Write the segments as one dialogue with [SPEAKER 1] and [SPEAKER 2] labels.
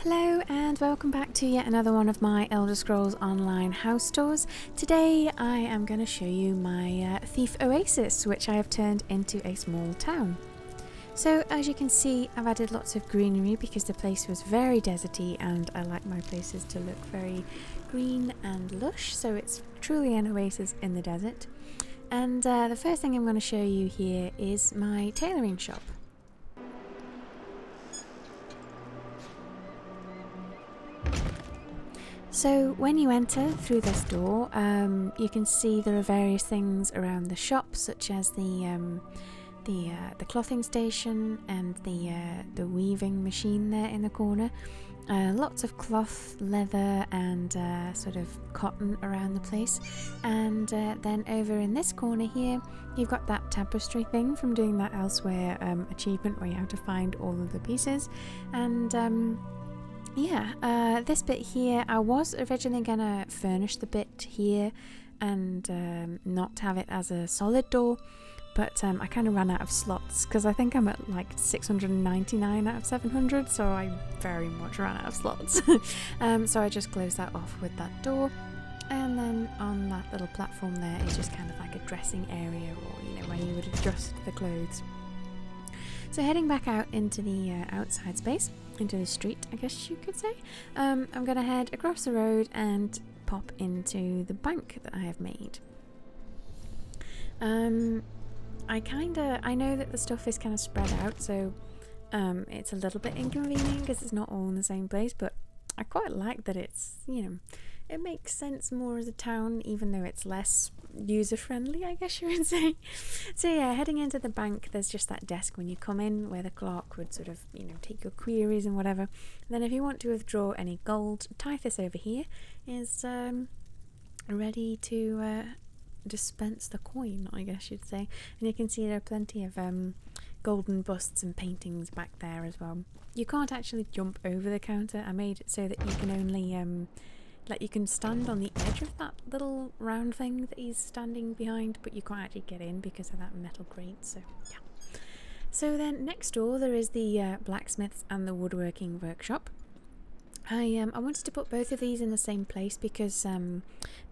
[SPEAKER 1] Hello and welcome back to yet another one of my Elder Scrolls Online house tours. Today I am going to show you my Thief Oasis, which I have turned into a small town. So as you can see, I've added lots of greenery because the place was very deserty and I like my places to look very green and lush, so it's truly an oasis in the desert. And the first thing I'm going to show you here is my tailoring shop. So when you enter through this door, you can see there are various things around the shop, such as the clothing station and the weaving machine there in the corner. Lots of cloth, leather, and sort of cotton around the place. And then over in this corner here, you've got that tapestry thing from doing that Elsewhere achievement where you have to find all of the pieces. And this bit here, I was originally gonna furnish the bit here and not have it as a solid door, but I kind of ran out of slots because I think I'm at like 699 out of 700, so I very much ran out of slots. So I just closed that off with that door, and then on that little platform there is just kind of like a dressing area, or where you would adjust the clothes. So heading back out into the outside space, into the street, I guess you could say, I'm going to head across the road and pop into the bank that I have made. I know that the stuff is kind of spread out, so it's a little bit inconvenient because it's not all in the same place, but I quite like that it's, it makes sense more as a town, even though it's less user-friendly, I guess you would say. So yeah, heading into the bank, there's just that desk when you come in where the clerk would sort of, take your queries and whatever. And then if you want to withdraw any gold, Tithus over here is ready to dispense the coin, I guess you'd say. And you can see there are plenty of golden busts and paintings back there as well. You can't actually jump over the counter. I made it so that you can only you can stand on the edge of that little round thing that he's standing behind, but you can't actually get in because of that metal grate, so yeah. So then next door there is the blacksmiths and the woodworking workshop. I wanted to put both of these in the same place because then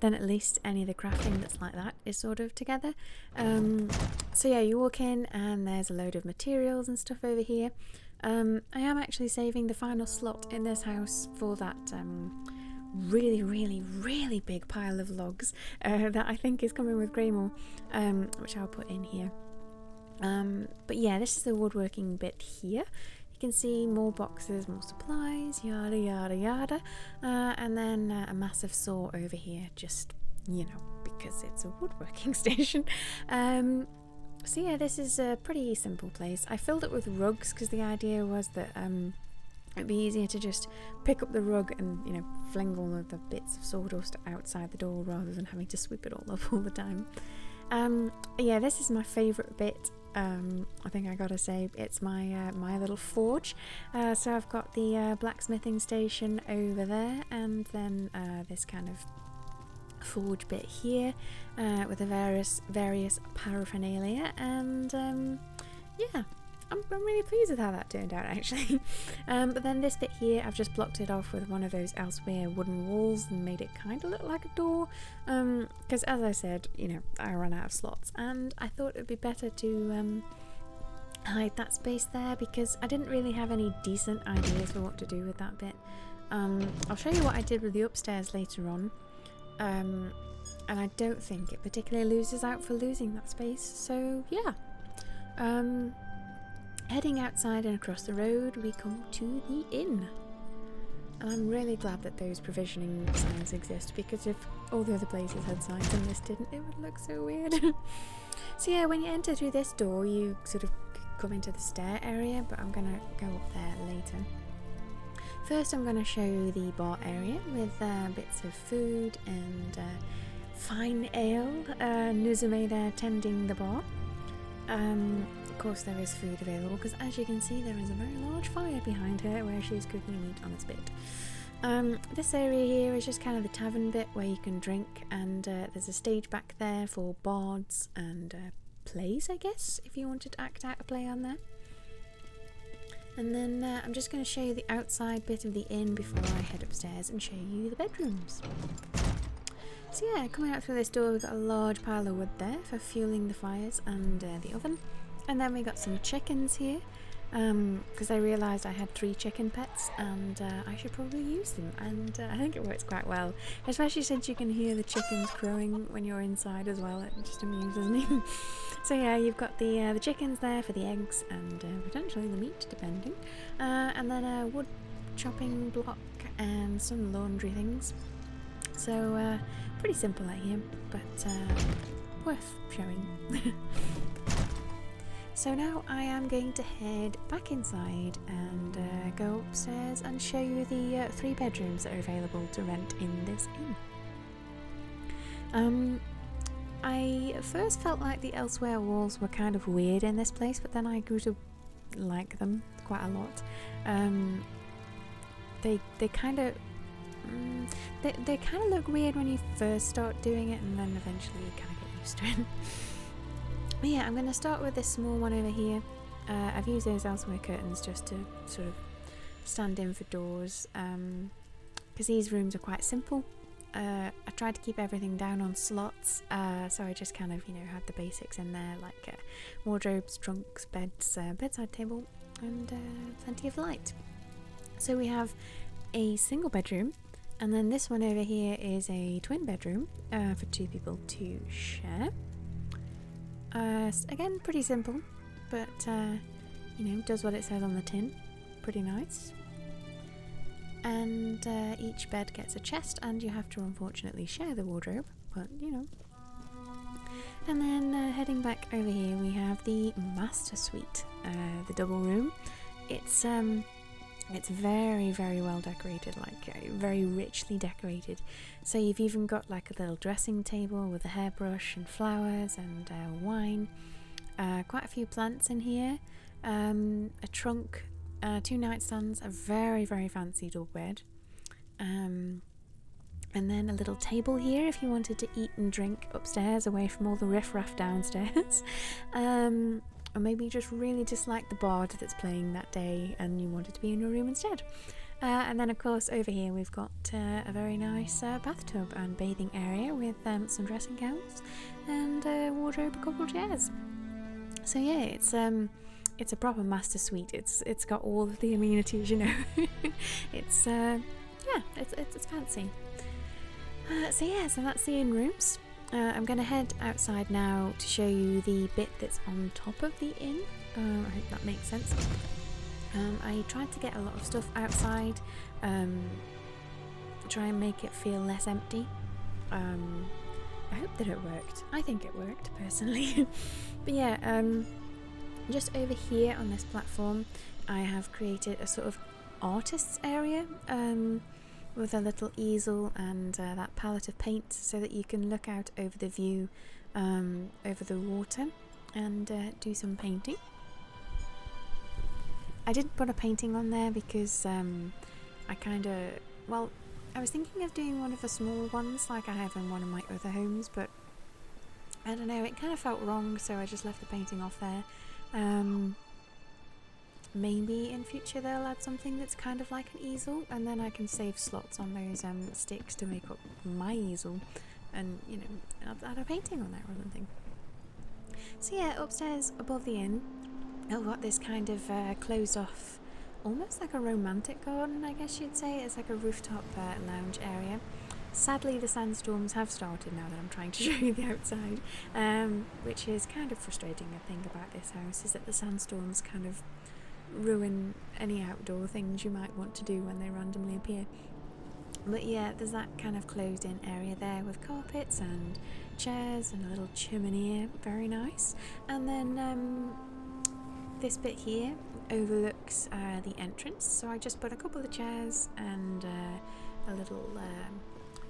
[SPEAKER 1] at least any of the crafting that's like that is sort of together. So yeah, you walk in and there's a load of materials and stuff over here. I am actually saving the final slot in this house for that really big pile of logs that I think is coming with Greymore, which I'll put in here. But yeah, this is the woodworking bit here. You can see more boxes, more supplies, yada yada yada, and then a massive saw over here, just because it's a woodworking station. So yeah, this is a pretty simple place. I filled it with rugs because the idea was that it'd be easier to just pick up the rug and, fling all of the bits of sawdust outside the door rather than having to sweep it all up all the time. Yeah, this is my favourite bit. I think I gotta say, it's my my little forge. So I've got the blacksmithing station over there, and then this kind of forge bit here with the various paraphernalia, and yeah. I'm really pleased with how that turned out, actually. But then this bit here, I've just blocked it off with one of those Elsewhere wooden walls and made it kind of look like a door. Because as I said, I ran out of slots, and I thought it would be better to hide that space there because I didn't really have any decent ideas for what to do with that bit. I'll show you what I did with the upstairs later on. And I don't think it particularly loses out for losing that space, so yeah. Heading outside and across the road, we come to the inn. And I'm really glad that those provisioning signs exist, because if all the other places had signs and this didn't, it would look so weird. So yeah, when you enter through this door, you sort of come into the stair area, but I'm going to go up there later. First, I'm going to show you the bar area with bits of food and fine ale. Nuzume there tending the bar. Of course there is food available because, as you can see, there is a very large fire behind her where she's cooking meat on a spit. This area here is just kind of the tavern bit where you can drink, and there's a stage back there for bards and plays, I guess, if you wanted to act out a play on there. And then I'm just going to show you the outside bit of the inn before I head upstairs and show you the bedrooms. So yeah, coming out through this door, we've got a large pile of wood there for fueling the fires and the oven. And then we got some chickens here, because I realised I had 3 chicken pets and I should probably use them, and I think it works quite well, especially since you can hear the chickens crowing when you're inside as well. It just amuses me. So yeah, you've got the chickens there for the eggs and potentially the meat, depending, and then a wood chopping block and some laundry things. So pretty simple out here, but worth showing. So now I am going to head back inside and go upstairs and show you the 3 bedrooms that are available to rent in this inn. I at first felt like the Elsewhere walls were kind of weird in this place, but then I grew to like them quite a lot. They kind of they kind of look weird when you first start doing it, and then eventually you kind of get used to it. But yeah, I'm going to start with this small one over here. I've used those Elsewhere curtains just to sort of stand in for doors, because these rooms are quite simple. I tried to keep everything down on slots, so I just kind of, had the basics in there, like wardrobes, trunks, beds, bedside table, and plenty of light. So we have a single bedroom, and then this one over here is a twin bedroom for 2 people to share. Again, pretty simple, but does what it says on the tin. Pretty nice. And each bed gets a chest, and you have to unfortunately share the wardrobe, but And then heading back over here, we have the master suite, the double room. It's very, very well decorated, like very richly decorated. So you've even got like a little dressing table with a hairbrush and flowers and wine. Quite a few plants in here. A trunk. 2 nightstands, a very, very fancy double bed, and then a little table here if you wanted to eat and drink upstairs away from all the riffraff downstairs, or maybe you just really dislike the bard that's playing that day and you wanted to be in your room instead. And then of course over here we've got a very nice bathtub and bathing area with some dressing gowns and wardrobe, a couple chairs. So yeah, it's a proper master suite. It's got all of the amenities, It's fancy. So that's the inn rooms. I'm going to head outside now to show you the bit that's on top of the inn. I hope that makes sense. I tried to get a lot of stuff outside, to try and make it feel less empty. I hope that it worked. I think it worked, personally. But yeah, just over here on this platform, I have created a sort of artist's area with a little easel and that palette of paint, so that you can look out over the view over the water and do some painting. I didn't put a painting on there because I was thinking of doing one of the small ones like I have in one of my other homes, but I don't know, it kind of felt wrong, so I just left the painting off there. Maybe in future they'll add something that's kind of like an easel, and then I can save slots on those sticks to make up my easel, and add a painting on that or something. So yeah, upstairs above the inn, I've got this kind of closed off, almost like a romantic garden, I guess you'd say. It's like a rooftop lounge area. Sadly, the sandstorms have started now that I'm trying to show you the outside, which is kind of frustrating. A thing about this house is that the sandstorms kind of ruin any outdoor things you might want to do when they randomly appear. But yeah, there's that kind of closed-in area there with carpets and chairs and a little chimney, very nice. And then this bit here overlooks the entrance, so I just put a couple of chairs and a little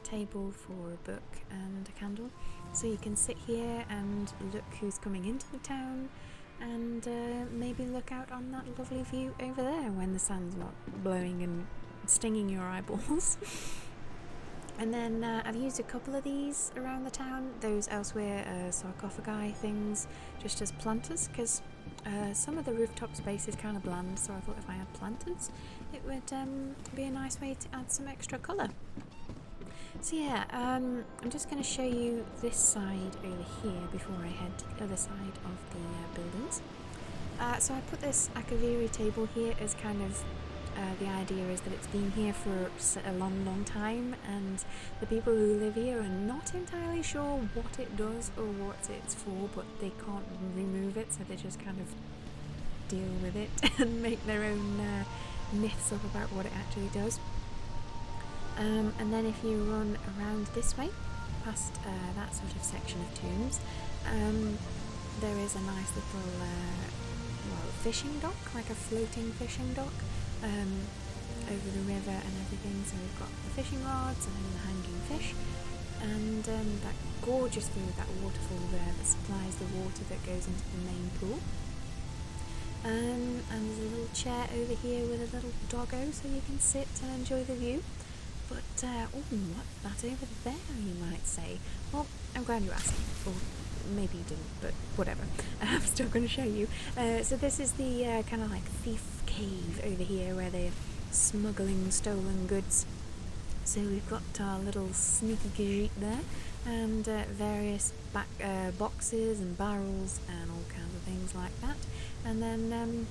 [SPEAKER 1] table for a book and a candle, so you can sit here and look who's coming into the town, and maybe look out on that lovely view over there when the sun's not blowing and stinging your eyeballs. And then I've used a couple of these around the town, those Elsewhere sarcophagi things, just as planters, because Some of the rooftop space is kind of bland, so I thought if I had planters it would be a nice way to add some extra colour. So yeah, I'm just going to show you this side over here before I head to the other side of the buildings. So I put this Akaviri table here as kind of the idea is that it's been here for a long time, and the people who live here are not entirely sure what it does or what it's for, but they can't remove it, so they just kind of deal with it and make their own myths up about what it actually does. And then if you run around this way, past that sort of section of tombs, there is a nice little fishing dock, like a floating fishing dock, over the river and everything. So we've got the fishing rods and then the hanging fish, and that gorgeous view of that waterfall there that supplies the water that goes into the main pool. And there's a little chair over here with a little doggo so you can sit and enjoy the view. But, what's that over there, you might say? Well, I'm glad you asked. Or maybe you didn't, but whatever. I'm still going to show you. So this is the kind of like thief cave over here where they're smuggling stolen goods. So we've got our little sneaky gate there, and various boxes and barrels and all kinds of things like that. And then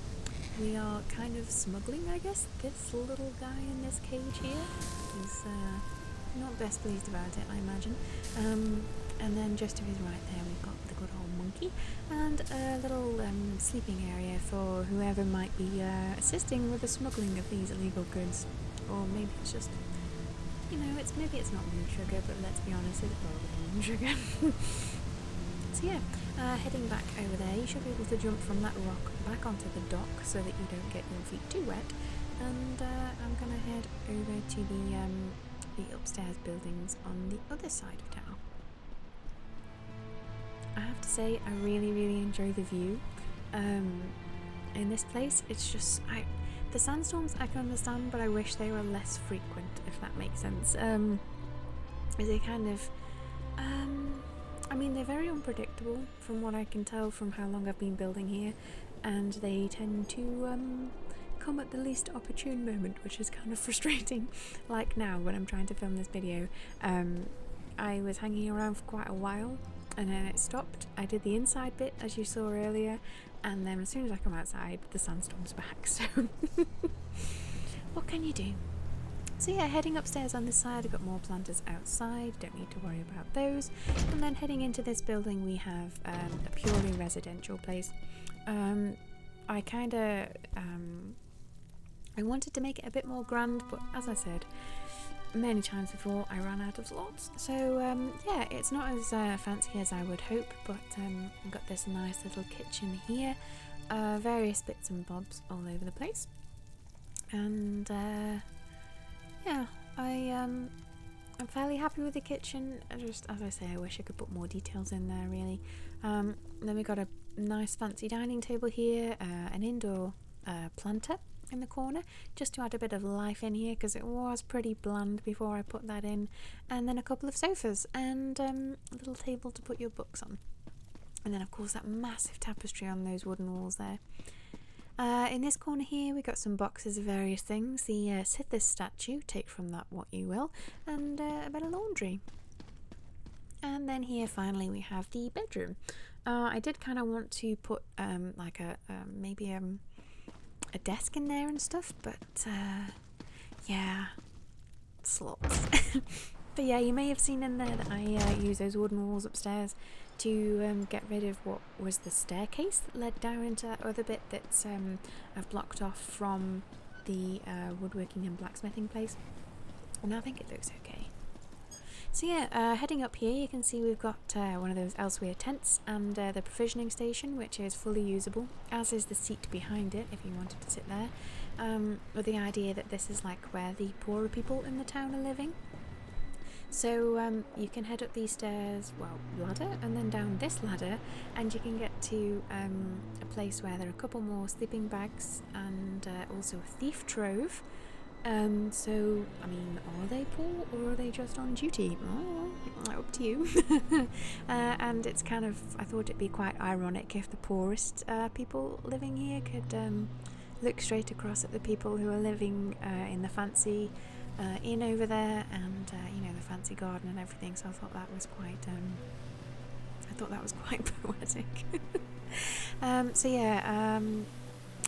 [SPEAKER 1] we are kind of smuggling, I guess. This little guy in this cage here is not best pleased about it, I imagine. And then just to his right there we've got the good old monkey, and a little sleeping area for whoever might be assisting with the smuggling of these illegal goods. Or maybe it's just, maybe it's not moon sugar, but let's be honest, it's probably moon sugar. So yeah, heading back over there, you should be able to jump from that rock back onto the dock so that you don't get your feet too wet. And I'm gonna head over to the upstairs buildings on the other side of town. I have to say, I really enjoy the view in this place. It's just, the sandstorms I can understand, but I wish they were less frequent, if that makes sense. They kind of, they're very unpredictable from what I can tell from how long I've been building here, and they tend to come at the least opportune moment, which is kind of frustrating. Like now, when I'm trying to film this video, I was hanging around for quite a while, and then it stopped. I did the inside bit, as you saw earlier, and then as soon as I come outside, the sandstorm's back, so what can you do? So yeah, heading upstairs on this side, I've got more planters outside, don't need to worry about those. And then heading into this building, we have a purely residential place. I wanted to make it a bit more grand, but as I said many times before, I ran out of slots. So yeah, it's not as fancy as I would hope, but I've got this nice little kitchen here, various bits and bobs all over the place. And yeah, I'm fairly happy with the kitchen. Just, as I say, I wish I could put more details in there, really. Then we got a nice fancy dining table here, an indoor planter in the corner, just to add a bit of life in here, because it was pretty bland before I put that in. And then a couple of sofas, and a little table to put your books on. And then, of course, that massive tapestry on those wooden walls there. In this corner here, we got some boxes of various things. The Sithis statue, take from that what you will, and a bit of laundry. And then here, finally, we have the bedroom. I did kind of want to put like maybe a desk in there and stuff, but yeah, slots. But yeah, you may have seen in there that I use those wooden walls upstairs to get rid of what was the staircase that led down into that other bit that's I've blocked off from the woodworking and blacksmithing place, and I think it looks okay. So yeah, heading up here, you can see we've got one of those Elsewhere tents and the provisioning station, which is fully usable, as is the seat behind it if you wanted to sit there, with the idea that this is like where the poorer people in the town are living. So you can head up these stairs, ladder, and then down this ladder, and you can get to a place where there are a couple more sleeping bags and also a thief trove, So, I mean, are they poor or are they just on duty? Oh, up to you. And it's kind of, I thought it'd be quite ironic if the poorest people living here could look straight across at the people who are living in the fancy inn over there, and you know, the fancy garden and everything. So I thought that was quite poetic. So yeah,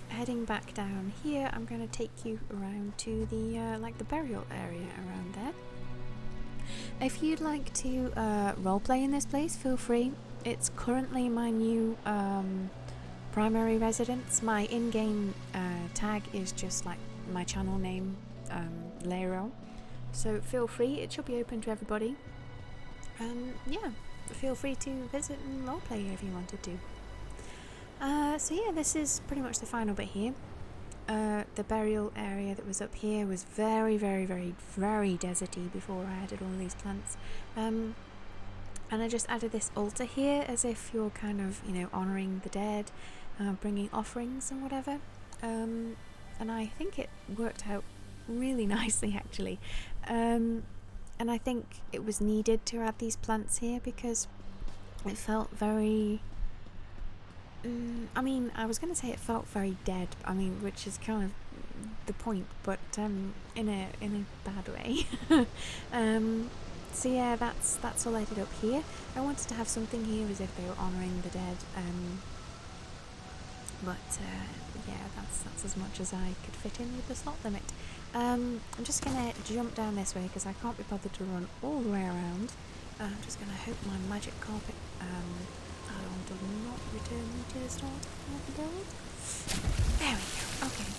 [SPEAKER 1] heading back down here, I'm going to take you around to the like the burial area around there. If you'd like to roleplay in this place, feel free. It's currently my new primary residence. My in-game tag is just like my channel name, Lero. So feel free, it should be open to everybody. Yeah, feel free to visit and roleplay if you wanted to. So yeah, this is pretty much the final bit here. The burial area that was up here was very, very, very, very deserty before I added all these plants. And I just added this altar here as if you're kind of, you know, honouring the dead, bringing offerings and whatever. And I think it worked out really nicely, actually. And I think it was needed to add these plants here because it felt very... I mean, I was going to say it felt very dead, I mean, which is kind of the point, but in a bad way. So yeah, that's all I did up here. I wanted to have something here as if they were honouring the dead, but yeah, that's as much as I could fit in with the slot limit. I'm just going to jump down this way because I can't be bothered to run all the way around. I'm just going to hope my magic carpet does not return me to the start of the build. There we go. Okay.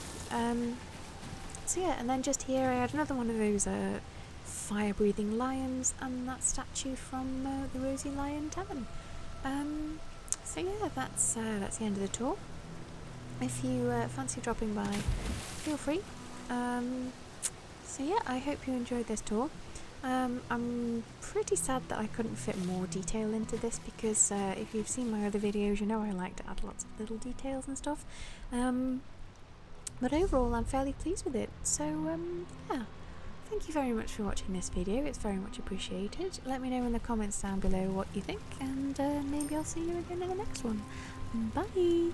[SPEAKER 1] So yeah, and then just here I had another one of those fire-breathing lions, and that statue from the Rosy Lion Tavern. So yeah, that's the end of the tour. If you fancy dropping by, feel free. So yeah, I hope you enjoyed this tour. I'm pretty sad that I couldn't fit more detail into this because if you've seen my other videos, you know I like to add lots of little details and stuff. But overall, I'm fairly pleased with it. So yeah, thank you very much for watching this video. It's very much appreciated. Let me know in the comments down below what you think, and maybe I'll see you again in the next one. Bye!